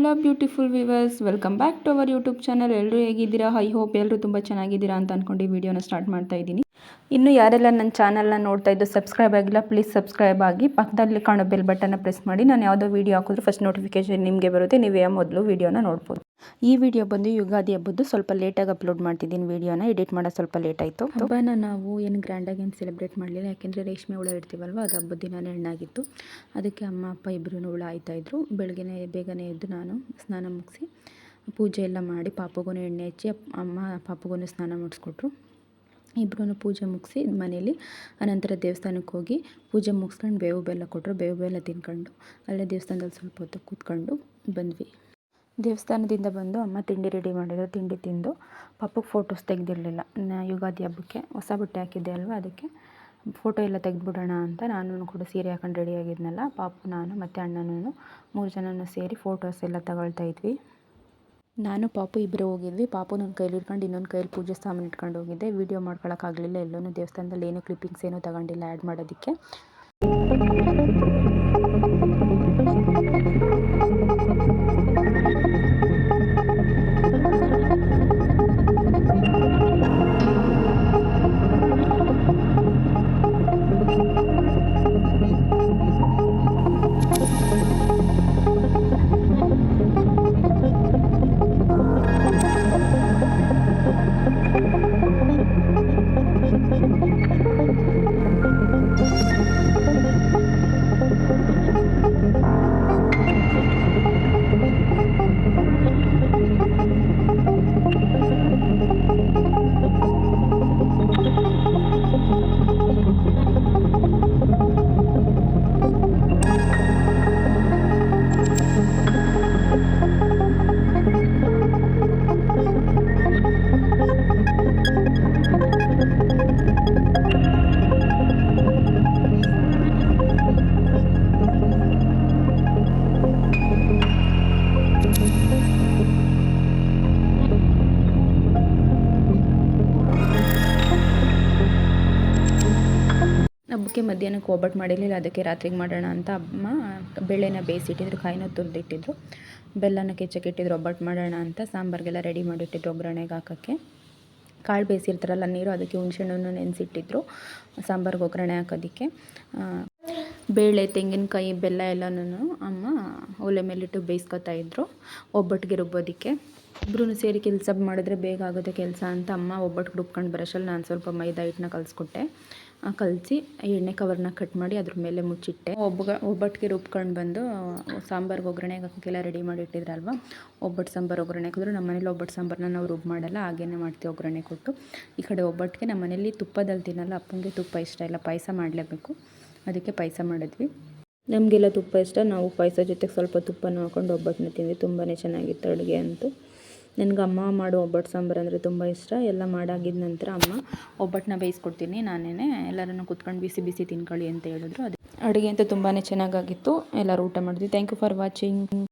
Hello beautiful viewers, welcome back to our YouTube channel. ಎಲ್ಲರೂ ಹೇಗಿದ್ದೀರಾ? I hope ಎಲ್ಲರೂ ತುಂಬ ಚೆನ್ನಾಗಿದ್ದೀರಾ ಅಂತ ಅಂದ್ಕೊಂಡು ಈ ವಿಡಿಯೋನ ಸ್ಟಾರ್ಟ್ ಮಾಡ್ತಾ ಇದ್ದೀನಿ. ಇನ್ನು ಯಾರೆಲ್ಲ ನನ್ನ ಚಾನಲ್ನ ನೋಡ್ತಾ ಇದ್ದು ಸಬ್ಸ್ಕ್ರೈಬ್ ಆಗಿಲ್ಲ, ಪ್ಲೀಸ್ ಸಬ್ಸ್ಕ್ರೈಬ್ ಆಗಿ. ಪಕ್ಕದಲ್ಲಿ ಕಾಣೋ ಬೆಲ್ ಬಟನ್ನ ಪ್ರೆಸ್ ಮಾಡಿ. ನಾನು ಯಾವುದೋ ವೀಡಿಯೋ ಹಾಕಿದ್ರು ಫಸ್ಟ್ ನೋಟಿಫಿಕೇಶನ್ ನಿಮಗೆ ಬರುತ್ತೆ. ನೀವೇ ಮೊದಲು ವೀಡಿಯೋನ ನೋಡ್ಬೋದು. ಈ ವಿಡಿಯೋ ಬಂದು ಯುಗಾದಿ ಹಬ್ಬದ್ದು ಸ್ವಲ್ಪ ಲೇಟಾಗಿ ಅಪ್ಲೋಡ್ ಮಾಡ್ತಿದ್ದೀನಿ. ವೀಡಿಯೋನ ಎಡಿಟ್ ಮಾಡೋದು ಸ್ವಲ್ಪ ಲೇಟ್ ಆಯಿತು. ಹಬ್ಬನ ನಾವು ಏನು ಗ್ರ್ಯಾಂಡಾಗಿ ಏನು ಸೆಲೆಬ್ರೇಟ್ ಮಾಡಲಿಲ್ಲ, ಯಾಕೆಂದರೆ ರೇಷ್ಮೆ ಹುಳ ಇಡ್ತೀವಲ್ವ, ಅದು ಹಬ್ಬದ ದಿನನೇ ಹೆಣ್ಣಾಗಿತ್ತು. ಅದಕ್ಕೆ ಅಮ್ಮ ಅಪ್ಪ ಇಬ್ಬರೂ ಹುಳ ಆಯ್ತಾಯಿದ್ರು. ಬೆಳಗ್ಗೆ ಬೇಗನೆ ಎದ್ದು ನಾನು ಸ್ನಾನ ಮುಗಿಸಿ ಪೂಜೆ ಎಲ್ಲ ಮಾಡಿ ಪಾಪುಗೂ ಎಣ್ಣೆ ಹಚ್ಚಿ ಅಮ್ಮ ಪಾಪುಗೂ ಸ್ನಾನ ಮಾಡಿಸ್ಕೊಟ್ರು. ಇಬ್ಬರೂ ಪೂಜೆ ಮುಗಿಸಿ ಮನೇಲಿ ಅನಂತರ ದೇವಸ್ಥಾನಕ್ಕೆ ಹೋಗಿ ಪೂಜೆ ಮುಗಿಸ್ಕೊಂಡು ಬೇವು ಬೆಲ್ಲ ಕೊಟ್ಟರು. ಬೇವು ಬೆಲ್ಲ ತಿನ್ಕೊಂಡು ಅಲ್ಲೇ ದೇವಸ್ಥಾನದಲ್ಲಿ ಸ್ವಲ್ಪ ಹೊತ್ತು ಕೂತ್ಕೊಂಡು ಬಂದ್ವಿ. ದೇವಸ್ಥಾನದಿಂದ ಬಂದು ಅಮ್ಮ ತಿಂಡಿ ರೆಡಿ ಮಾಡಿದ್ರು. ತಿಂಡಿ ತಿಂದು ಪಾಪುಗೆ ಫೋಟೋಸ್ ತೆಗೆದಿರಲಿಲ್ಲ. ಯುಗಾದಿ ಹಬ್ಬಕ್ಕೆ ಹೊಸ ಬಟ್ಟೆ ಹಾಕಿದ್ದೆ ಅಲ್ವ, ಅದಕ್ಕೆ ಫೋಟೋ ಎಲ್ಲ ತೆಗೆದ್ಬಿಡೋಣ ಅಂತ ನಾನು ಕೂಡ ಸೀರೆ ಹಾಕೊಂಡು ರೆಡಿ ಆಗಿದ್ನಲ್ಲ. ಪಾಪು, ನಾನು ಮತ್ತು ಅಣ್ಣನೂ 3 ಜನನೂ ಸೇರಿ ಫೋಟೋಸ್ ಎಲ್ಲ ತಗೊಳ್ತಾ ಇದ್ವಿ. ನಾನು ಪಾಪು ಇಬ್ಬರೇ ಹೋಗಿದ್ವಿ. ಪಾಪು ನನ್ನ ಕೈಲಿ ಇಟ್ಕೊಂಡು ಇನ್ನೊಂದು ಕೈಲಿ ಪೂಜೆ ಸಾಮಾನು ಇಟ್ಕೊಂಡು ಹೋಗಿದ್ದೆ. ವೀಡಿಯೋ ಮಾಡ್ಕೊಳಕ್ಕಾಗಲಿಲ್ಲ. ಎಲ್ಲೂ ದೇವಸ್ಥಾನದಲ್ಲಿ ಏನೂ ಕ್ಲಿಪ್ಪಿಂಗ್ಸ್ ಏನೂ ತಗೊಂಡಿಲ್ಲ ಆ್ಯಡ್ ಮಾಡೋದಕ್ಕೆ. ಹಬ್ಬಕ್ಕೆ ಮಧ್ಯಾಹ್ನಕ್ಕೆ ಒಬ್ಬಟ್ಟು ಮಾಡಿರಲಿಲ್ಲ, ಅದಕ್ಕೆ ರಾತ್ರಿಗೆ ಮಾಡೋಣ ಅಂತ ಅಮ್ಮ ಬೇಳೆನ ಬೇಯಿಸಿಟ್ಟಿದ್ರು, ಕಾಯಿನ ತುರಿದಿಟ್ಟಿದ್ರು, ಬೆಲ್ಲನ ಕೆಚ್ಚಕ್ಕಿಟ್ಟಿದ್ರು. ಒಬ್ಬಟ್ಟು ಮಾಡೋಣ ಅಂತ ಸಾಂಬಾರಿಗೆಲ್ಲ ರೆಡಿ ಮಾಡಿಟ್ಟಿದ್ರು. ಒಗ್ಗರಣೆಗೆ ಹಾಕೋಕ್ಕೆ ಕಾಳು ಬೇಯಿಸಿರ್ತಾರಲ್ಲ ನೀರು, ಅದಕ್ಕೆ ಹುಣಸೆಹಣ್ಣನ್ನು ನೆನೆಸಿಟ್ಟಿದ್ರು ಸಾಂಬಾರಿಗೆ ಒಗ್ಗರಣೆ ಹಾಕೋದಕ್ಕೆ. ಬೇಳೆ, ತೆಂಗಿನಕಾಯಿ, ಬೆಲ್ಲ ಎಲ್ಲನೂ ಅಮ್ಮ ಒಲೆ ಮೇಲಿಟ್ಟು ಬೇಯಿಸ್ಕೊತಾ ಇದ್ರು ಒಬ್ಬಟ್ಟಿಗೆ ರುಬ್ಬೋದಕ್ಕೆ. ಇಬ್ಬರೂ ಸೇರಿ ಕೆಲಸ ಮಾಡಿದ್ರೆ ಬೇಗ ಆಗುತ್ತೆ ಕೆಲಸ ಅಂತ ಅಮ್ಮ ಒಬ್ಬಟ್ಟು ರುಬ್ಕೊಂಡು ಬರೋಷ್ಟರಲ್ಲಿ ನಾನು ಸ್ವಲ್ಪ ಮೈದಾ ಹಿಟ್ಟನ್ನ ಕಲಿಸ್ಕೊಟ್ಟೆ. ಕಲಸಿ ಎಣ್ಣೆ ಕವರ್ನ ಕಟ್ ಮಾಡಿ ಅದ್ರ ಮೇಲೆ ಮುಚ್ಚಿಟ್ಟೆ. ಒಬ್ಬಟ್ಟಿಗೆ ರುಬ್ಕೊಂಡು ಬಂದು ಸಾಂಬಾರಿಗೆ ಒಗ್ಗರಣೆಗೆ ಹಾಕೋಕ್ಕೆಲ್ಲ ರೆಡಿ ಮಾಡಿ ಇಟ್ಟಿದ್ರಲ್ವ, ಒಬ್ಬಟ್ಟು ಸಾಂಬಾರು ಒಗ್ಗರಣೆ ಹಾಕಿದ್ರು. ನಮ್ಮ ಮನೇಲಿ ಒಬ್ಬಟ್ಟು ಸಾಂಬಾರನ್ನ ನಾವು ರುಬ್ಬ ಮಾಡಲ್ಲ, ಹಾಗೇನೆ ಮಾಡ್ತೀವಿ ಒಗ್ಗರಣೆ ಕೊಟ್ಟು. ಈ ಕಡೆ ಒಬ್ಬಟ್ಟಿಗೆ ನಮ್ಮ ಮನೇಲಿ ತುಪ್ಪದಲ್ಲಿ ತಿನ್ನಲ್ಲ, ಅಪ್ಪನಿಗೆ ತುಪ್ಪ ಇಷ್ಟ ಇಲ್ಲ, ಪಾಯಸ ಮಾಡಲೇಬೇಕು, ಅದಕ್ಕೆ ಪಾಯಸ ಮಾಡಿದ್ವಿ. ನಮಗೆಲ್ಲ ತುಪ್ಪ ಇಷ್ಟ, ನಾವು ಪಾಯಸ ಜೊತೆಗೆ ಸ್ವಲ್ಪ ತುಪ್ಪನ ಹಾಕೊಂಡು ಒಬ್ಬಟ್ಟನ್ನ ತಿಂದ್ವಿ. ತುಂಬಾ ಚೆನ್ನಾಗಿತ್ತು ಅಡುಗೆ ಅಂತೂ. ನನಗೆ ಅಮ್ಮ ಮಾಡೋ ಒಬ್ಬಟ್ಟು ಸಾಂಬಾರು ಅಂದರೆ ತುಂಬ ಇಷ್ಟ. ಎಲ್ಲ ಮಾಡಾಗಿದ್ದ ನಂತರ ಅಮ್ಮ ಒಬ್ಬಟ್ಟನ್ನ ಬೇಯಿಸ್ಕೊಡ್ತೀನಿ ನಾನೇ, ಎಲ್ಲರೂ ಕೂತ್ಕೊಂಡು ಬಿಸಿ ಬಿಸಿ ತಿನ್ಕೊಳ್ಳಿ ಅಂತ ಹೇಳಿದ್ರು. ಅದು ಅಡುಗೆ ಅಂತೂ ತುಂಬಾ ಚೆನ್ನಾಗಾಗಿತ್ತು. ಎಲ್ಲರೂ ಊಟ ಮಾಡಿದ್ವಿ. Thank you for watching.